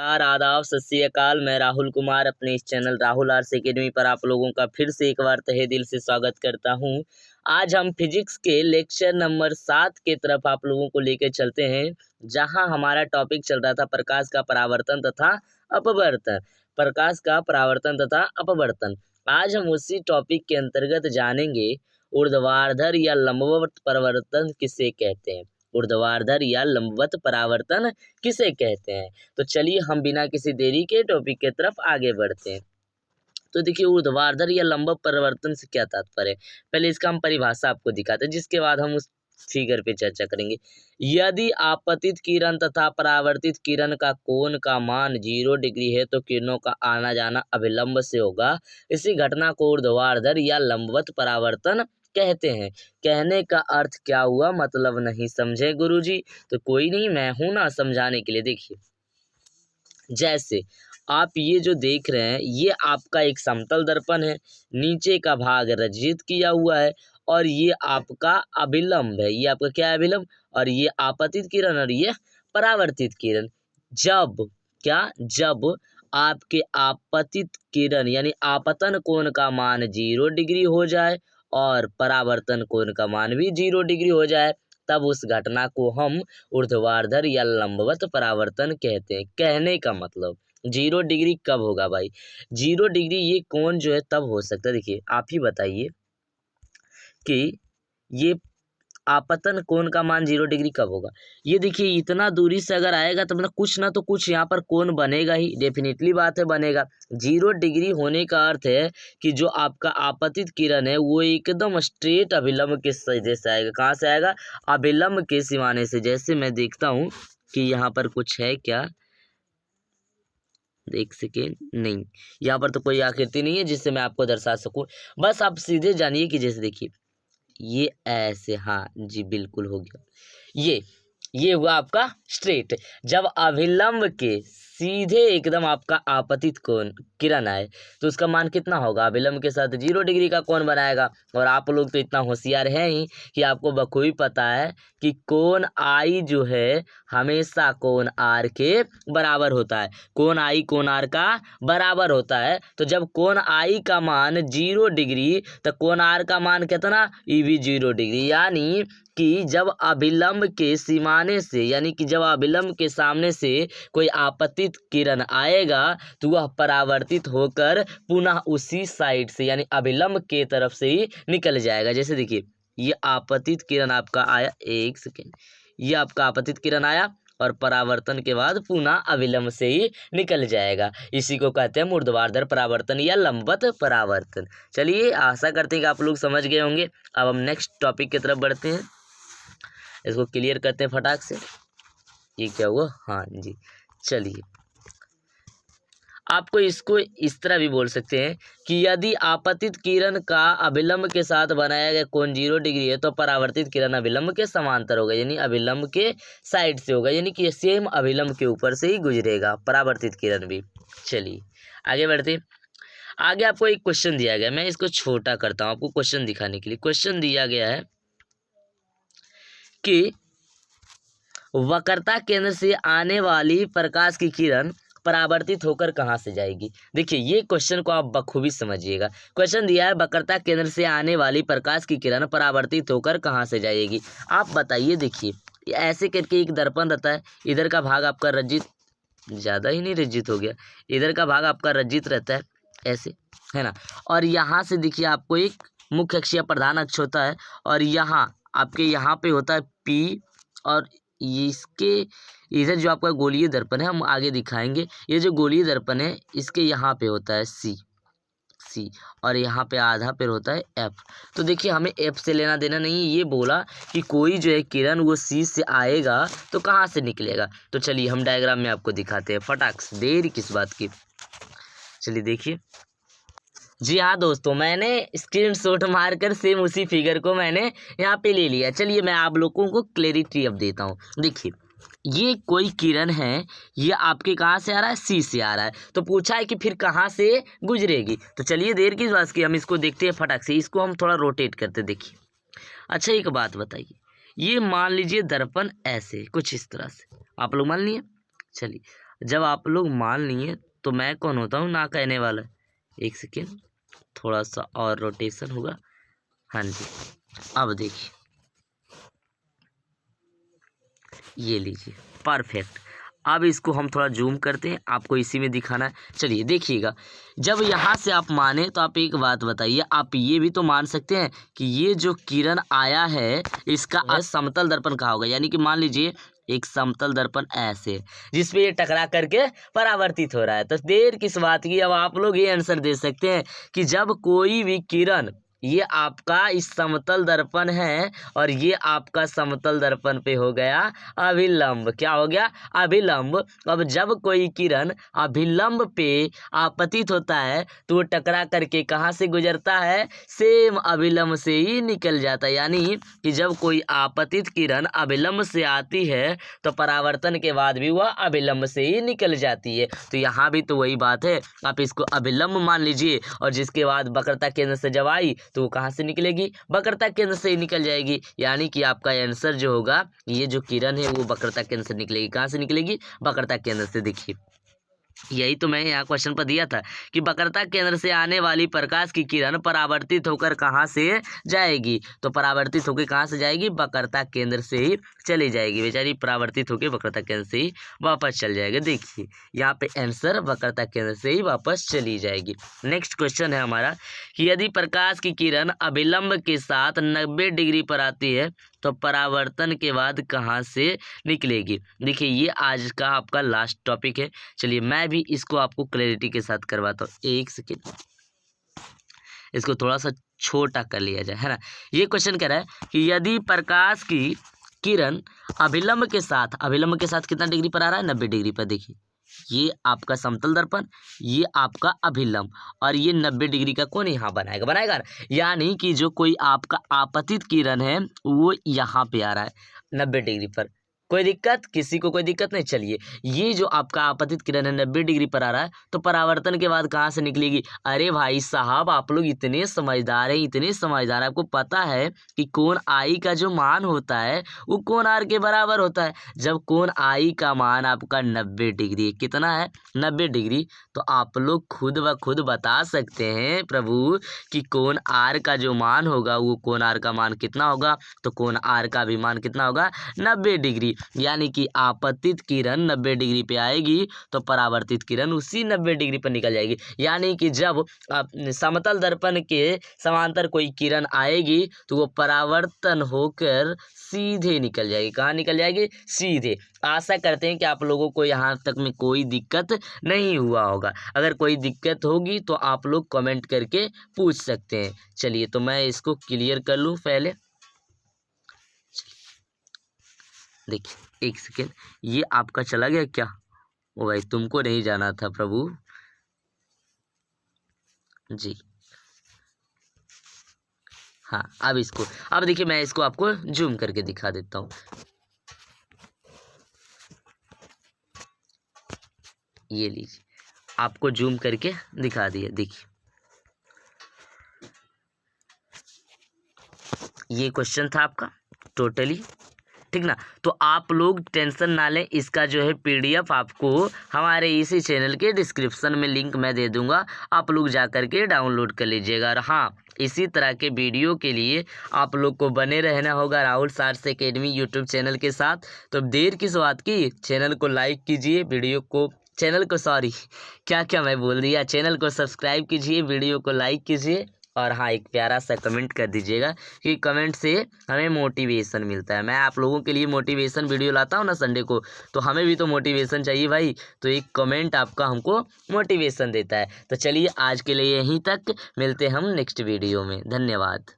नमस्कार, आदाब, सत श्री अकाल। मैं राहुल कुमार अपने इस चैनल राहुल आर्ट्स एकेडमी पर आप लोगों का फिर से एक बार तहे दिल से स्वागत करता हूं। आज हम फिजिक्स के लेक्चर नंबर 7 के तरफ आप लोगों को लेकर चलते हैं, जहां हमारा टॉपिक चल रहा था प्रकाश का परावर्तन तथा अपवर्तन। प्रकाश का परावर्तन तथा अपवर्तन। आज हम उसी टॉपिक के अंतर्गत जानेंगे ऊर्ध्वाधर या लंबवत परावर्तन किसे कहते हैं। ऊर्ध्वाधर या लंबवत परावर्तन किसे कहते हैं। तो चलिए हम बिना किसी देरी के टॉपिक के तरफ आगे बढ़ते हैं। तो देखिए, ऊर्ध्वाधर या लंबवत परावर्तन से क्या तात्पर्य है, पहले इसका हम परिभाषा आपको दिखाते हैं, जिसके बाद हम उस फिगर पे चर्चा करेंगे। यदि आपतित किरण तथा परावर्तित किरण का कोण का मान 0 डिग्री है तो किरणों का आना जाना अभिलंब से होगा। इसी घटना को ऊर्ध्वाधर या लंबवत परावर्तन कहते हैं। कहने का अर्थ क्या हुआ, मतलब नहीं समझे गुरुजी? तो कोई नहीं, मैं हूं ना समझाने के लिए। देखिए, जैसे आप ये जो देख रहे हैं, ये आपका एक समतल दर्पण है, नीचे का भाग रजित किया हुआ है और ये आपका अभिलंब है। ये आपका क्या है, अभिलंब, और ये आपतित किरण और ये परावर्तित किरण। जब आपके आपतित किरण यानी आपतन कोण का मान 0 डिग्री हो जाए और परावर्तन कोण का मान भी 0 डिग्री हो जाए, तब उस घटना को हम ऊर्ध्वाधर या लंबवत परावर्तन कहते हैं। कहने का मतलब 0 डिग्री कब होगा भाई? 0 डिग्री ये कोण जो है तब हो सकता है। देखिए, आप ही बताइए कि ये आपतन कोण का मान 0 डिग्री कब होगा। ये देखिए, इतना दूरी से अगर आएगा तब ना तो कुछ यहाँ पर कोण बनेगा ही, डेफिनेटली बात है बनेगा। 0 डिग्री होने का अर्थ है कि जो आपका आपतित किरण है वो एकदम स्ट्रेट अभिलंब के सीधे से आएगा। कहाँ से आएगा? अभिलंब के सिवाने से। जैसे मैं देखता हूँ कि यहाँ पर कुछ है क्या, देख सके नहीं, यहाँ पर तो कोई आकृति नहीं है जिससे मैं आपको दर्शा सकूं। बस आप सीधे जानिए कि जैसे देखिए ये ऐसे, हाँ जी बिल्कुल हो गया। ये हुआ आपका स्ट्रेट। जब अभिलंब के सीधे एकदम आपका आपतित कोण किरण आए तो उसका मान कितना होगा? अभिलंब के साथ 0 डिग्री का कोण बनाएगा। और आप लोग तो इतना होशियार हैं ही कि आपको बखूबी पता है कि कोण आई जो है हमेशा कोण आर के बराबर होता है। कोण आई कोण आर का बराबर होता है। तो जब कोण आई का मान 0 डिग्री तो कोण आर का मान कितना? ये भी 0 डिग्री। यानी कि जब अभिलंब के सीमाने से, यानी कि जब अभिलंब के सामने से कोई आपतित किरण आएगा तो वह परावर्तित होकर पुनः उसी साइड से यानी अभिलंब के तरफ से ही निकल जाएगा। जैसे देखिए, ये आपतित किरण आपका आया, एक सेकेंड, ये आपका आपतित किरण आया और परावर्तन के बाद पुनः अभिलंब से ही निकल जाएगा। इसी को कहते हैं ऊर्ध्वाधर परावर्तन या लंबवत परावर्तन। चलिए, आशा करते हैं कि आप लोग समझ गए होंगे। अब हम नेक्स्ट टॉपिक की तरफ बढ़ते हैं, इसको क्लियर करते हैं फटाक से। ये क्या हुआ? हाँ जी, चलिए, आपको इसको इस तरह भी बोल सकते हैं कि यदि आपतित किरण का अभिलंब के साथ बनाया गया कोण 0 डिग्री है तो परावर्तित किरण अभिलंब के समांतर होगा, यानी अभिलंब के साइड से होगा, यानी कि सेम अभिलंब के ऊपर से ही गुजरेगा परावर्तित किरण भी। चलिए आगे बढ़ते। आगे आपको एक क्वेश्चन दिया गया, मैं इसको छोटा करता हूँ आपको क्वेश्चन दिखाने के लिए। क्वेश्चन दिया गया है कि वक्रता केंद्र से आने वाली प्रकाश की किरण परावर्तित होकर कहां से जाएगी। देखिए, ये क्वेश्चन को आप बखूबी समझिएगा। क्वेश्चन दिया है वक्रता केंद्र से आने वाली प्रकाश की किरण परावर्तित होकर कहां से जाएगी। आप बताइए। देखिए, ऐसे करके एक दर्पण रहता है, इधर का भाग आपका रजित, ज़्यादा ही नहीं रजित हो गया, इधर का भाग आपका रजित रहता है ऐसे, है ना। और यहाँ से देखिए आपको एक मुख्य अक्ष या प्रधान अक्ष होता है और यहाँ आपके यहाँ पे होता है P, और इसके इधर जो आपका गोलीय दर्पण है हम आगे दिखाएंगे। ये जो गोलीय दर्पण है इसके यहाँ पे होता है C और यहाँ पे आधा पे होता है F। तो देखिए, हमें F से लेना देना नहीं है। ये बोला कि कोई जो है किरण वो C से आएगा तो कहाँ से निकलेगा। तो चलिए हम डायग्राम में आपको दिखाते हैं फटाक से, देरी किस बात की। चलिए देखिए, जी हाँ दोस्तों, मैंने स्क्रीनशॉट मारकर सेम उसी फिगर को मैंने यहाँ पे ले लिया। चलिए मैं आप लोगों को क्लैरिटी अब देता हूँ। देखिए, ये कोई किरण है, ये आपके कहाँ से आ रहा है? C से आ रहा है। तो पूछा है कि फिर कहाँ से गुजरेगी। तो चलिए देर किस बात की, हम इसको देखते हैं फटाक से। इसको हम थोड़ा रोटेट करते। देखिए, अच्छा एक बात बताइए, ये मान लीजिए दर्पण ऐसे कुछ इस तरह से आप लोग मान लिए। चलिए जब आप लोग मान लिए तो मैं कौन होता हूँ ना कहने वाला। एक सेकेंड, थोड़ा सा और रोटेशन होगा। हाँ जी, अब देखिए, ये लीजिए, परफेक्ट। अब इसको हम थोड़ा जूम करते हैं, आपको इसी में दिखाना है। चलिए देखिएगा, जब यहाँ से आप माने तो आप एक बात बताइए, आप ये भी तो मान सकते हैं कि ये जो किरण आया है इसका समतल दर्पण कहाँ होगा। यानी कि मान लीजिए एक समतल दर्पण ऐसे जिसपे ये टकरा करके परावर्तित हो रहा है। तो देर किस बात की, अब आप लोग ये आंसर दे सकते हैं कि जब कोई भी किरण, ये आपका इस समतल दर्पण है और ये आपका समतल दर्पण पे हो गया अभिलंब। क्या हो गया? अभिलंब। अब जब कोई किरण अभिलंब पे आपतित होता है तो वो टकरा करके कहाँ से गुजरता है? सेम अभिलंब से ही निकल जाता है। यानी कि जब कोई आपतित किरण अभिलंब से आती है तो परावर्तन के बाद भी वह अभिलंब से ही निकल जाती है। तो यहाँ भी तो वही बात है, आप इसको अभिलंब मान लीजिए और जिसके बाद वक्रता केंद्र से जब आई तो वो कहाँ से निकलेगी? वक्रता केंद्र से ही निकल जाएगी। यानी कि आपका आंसर जो होगा, ये जो किरण है वो वक्रता केंद्र से निकलेगी। कहाँ से निकलेगी? वक्रता केंद्र से। देखिए, यही तो मैं यहाँ क्वेश्चन पर दिया था कि वक्रता केंद्र से आने वाली प्रकाश की किरण परावर्तित होकर कहाँ से जाएगी? तो परावर्तित होकर कहाँ से जाएगी? वक्रता केंद्र से ही चली जाएगी। बेचारी परावर्तित होकर वक्रता केंद्र से ही वापस चल जाएगा। देखिए यहाँ पे आंसर वक्रता केंद्र से ही वापस चली जाएगी। नेक्स्ट क्वेश्चन है हमारा कि यदि प्रकाश की किरण अभिलंब के साथ 90 डिग्री पर आती है तो परावर्तन के बाद कहाँ से निकलेगी? देखिए ये आज का आपका लास्ट टॉपिक है। चलिए मैं भी इसको आपको क्लैरिटी के साथ करवाता हूँ। एक सेकेंड, इसको थोड़ा सा छोटा कर लिया जाए, है ना। ये क्वेश्चन कह रहा है कि यदि प्रकाश की किरण अभिलंब के साथ कितना डिग्री पर आ रहा है? 90 डिग्री पर। देखिए ये आपका समतल दर्पण, ये आपका अभिलंब, और ये 90 डिग्री का कोण यहाँ बनाएगा। यानी कि जो कोई आपका आपतित किरण है वो यहाँ पे आ रहा है 90 डिग्री पर। कोई दिक्कत? किसी को कोई दिक्कत नहीं। चलिए ये जो आपका आपतित किरण है 90 डिग्री पर आ रहा है तो परावर्तन के बाद कहाँ से निकलेगी? अरे भाई साहब, आप लोग इतने समझदार हैं, आपको पता है कि कोण आई का जो मान होता है वो कोण आर के बराबर होता है। जब कोण आई का मान आपका 90 डिग्री, कितना है? 90 डिग्री, तो आप लोग खुद ब खुद बता सकते हैं प्रभु कि कोण आर का जो मान होगा वो कोण आर का मान कितना होगा? तो कोण आर का भी मान कितना होगा? 90 डिग्री। यानी कि आपतित किरण 90 डिग्री पे आएगी तो परावर्तित किरण उसी 90 डिग्री पर निकल जाएगी। यानी कि जब समतल दर्पण के समांतर कोई किरण आएगी तो वो परावर्तन होकर सीधे निकल जाएगी। कहाँ निकल जाएगी? सीधे। आशा करते हैं कि आप लोगों को यहाँ तक में कोई दिक्कत नहीं हुआ होगा। अगर कोई दिक्कत होगी तो आप लोग कमेंट करके पूछ सकते हैं। चलिए तो मैं इसको क्लियर कर लूँ पहले। देखिए एक सेकेंड, ये आपका चला गया क्या? ओ भाई तुमको नहीं जाना था प्रभु जी। हाँ अब देखिए मैं इसको आपको जूम करके दिखा देता हूँ। ये लीजिए, आपको जूम करके दिखा दिया। देखिए ये क्वेश्चन था आपका टोटली, ठीक ना। तो आप लोग टेंशन ना लें, इसका जो है PDF आपको हमारे इसी चैनल के डिस्क्रिप्शन में लिंक मैं दे दूंगा, आप लोग जा करके डाउनलोड कर लीजिएगा। और हाँ, इसी तरह के वीडियो के लिए आप लोग को बने रहना होगा राहुल सार्स एकेडमी यूट्यूब चैनल के साथ। तो देर किस बात की, चैनल को लाइक कीजिए, क्या मैं बोल दिया, चैनल को सब्सक्राइब कीजिए, वीडियो को लाइक कीजिए, और हाँ एक प्यारा सा कमेंट कर दीजिएगा कि कमेंट से हमें मोटिवेशन मिलता है। मैं आप लोगों के लिए मोटिवेशन वीडियो लाता हूँ ना संडे को, तो हमें भी तो मोटिवेशन चाहिए भाई। तो एक कमेंट आपका हमको मोटिवेशन देता है। तो चलिए आज के लिए यहीं तक, मिलते हम नेक्स्ट वीडियो में। धन्यवाद।